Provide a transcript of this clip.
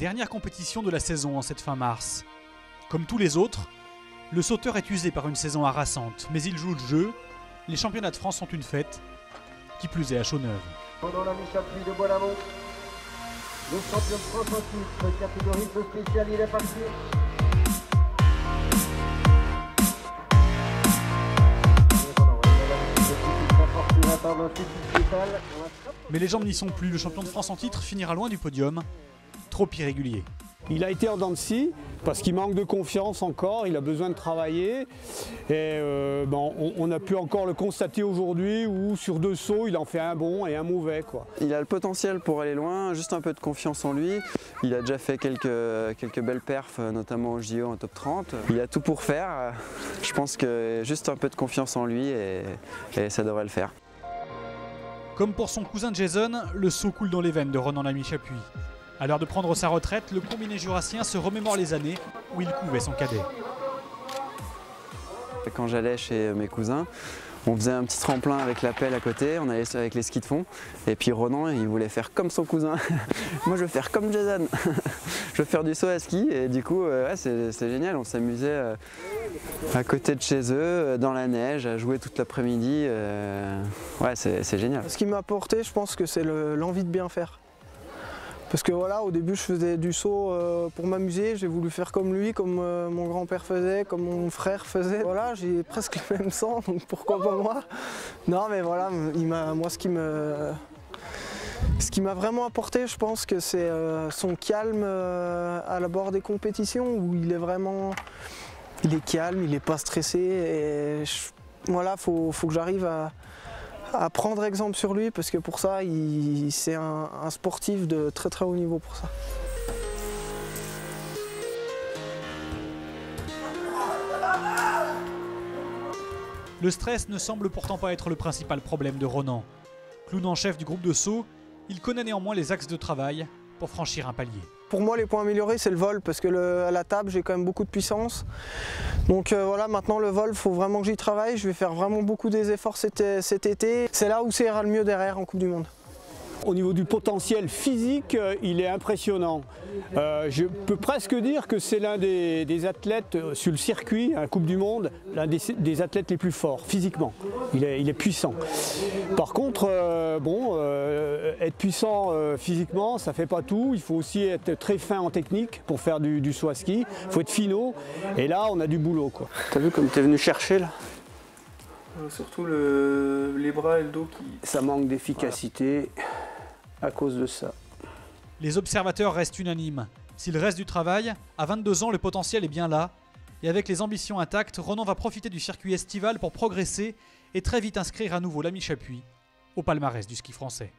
dernière compétition de la saison en cette fin mars. Comme tous les autres, le sauteur est usé par une saison harassante, mais il joue le jeu. Les championnats de France sont une fête, qui plus est à Chaux-Neuve. Pendant la mi-chapuis de Boilamont, le champion de France en titre, catégorie peu spéciale, il est parti. Mais les jambes n'y sont plus, le champion de France en titre finira loin du podium, trop irrégulier. Il a été en dents de scie parce qu'il manque de confiance encore, il a besoin de travailler. Et on a pu encore le constater aujourd'hui où sur 2 sauts, il en fait un bon et un mauvais, quoi. Il a le potentiel pour aller loin, juste un peu de confiance en lui. Il a déjà fait quelques belles perfs, notamment au JO en top 30. Il a tout pour faire. Je pense que juste un peu de confiance en lui et ça devrait le faire. Comme pour son cousin Jason, le saut coule dans les veines de Ronan Lamy-Chapuis. À l'heure de prendre sa retraite, le combiné jurassien se remémore les années où il couvait son cadet. Quand j'allais chez mes cousins, on faisait un petit tremplin avec la pelle à côté, on allait avec les skis de fond. Et puis Ronan, il voulait faire comme son cousin. Moi, je veux faire comme Jason. Je veux faire du saut à ski. Et du coup, ouais, c'est génial. On s'amusait à côté de chez eux, dans la neige, à jouer toute l'après-midi. Ouais, c'est génial. Ce qui m'a apporté, je pense que c'est l'envie de bien faire. Parce que voilà, au début je faisais du saut pour m'amuser, j'ai voulu faire comme lui, comme mon grand-père faisait, comme mon frère faisait. Voilà, j'ai presque le même sang, donc pourquoi pas moi? Non mais voilà, moi ce qui m'a vraiment apporté, je pense que c'est son calme à l'abord des compétitions, où il est calme, il n'est pas stressé. Et voilà, faut que j'arrive à prendre exemple sur lui, parce que pour ça, c'est un sportif de très très haut niveau pour ça. Le stress ne semble pourtant pas être le principal problème de Ronan. Clown en chef du groupe de saut, il connaît néanmoins les axes de travail pour franchir un palier. Pour moi, les points améliorés, c'est le vol, parce que à la table, j'ai quand même beaucoup de puissance. Donc voilà, maintenant le vol, il faut vraiment que j'y travaille. Je vais faire vraiment beaucoup des efforts cet été. C'est là où ça ira le mieux derrière en Coupe du Monde. Au niveau du potentiel physique, il est impressionnant. Je peux presque dire que c'est l'un des athlètes sur le circuit, à la Coupe du Monde, l'un des athlètes les plus forts physiquement. Il est puissant. Par contre, être puissant physiquement, ça ne fait pas tout. Il faut aussi être très fin en technique pour faire du saut à ski. Il faut être finot. Et là, on a du boulot, quoi. T'as vu comme t'es venu chercher là? Surtout les bras et le dos qui... Ça manque d'efficacité à cause de ça. Les observateurs restent unanimes. S'il reste du travail, à 22 ans, le potentiel est bien là. Et avec les ambitions intactes, Ronan va profiter du circuit estival pour progresser et très vite inscrire à nouveau Lamy-Chapuis au palmarès du ski français.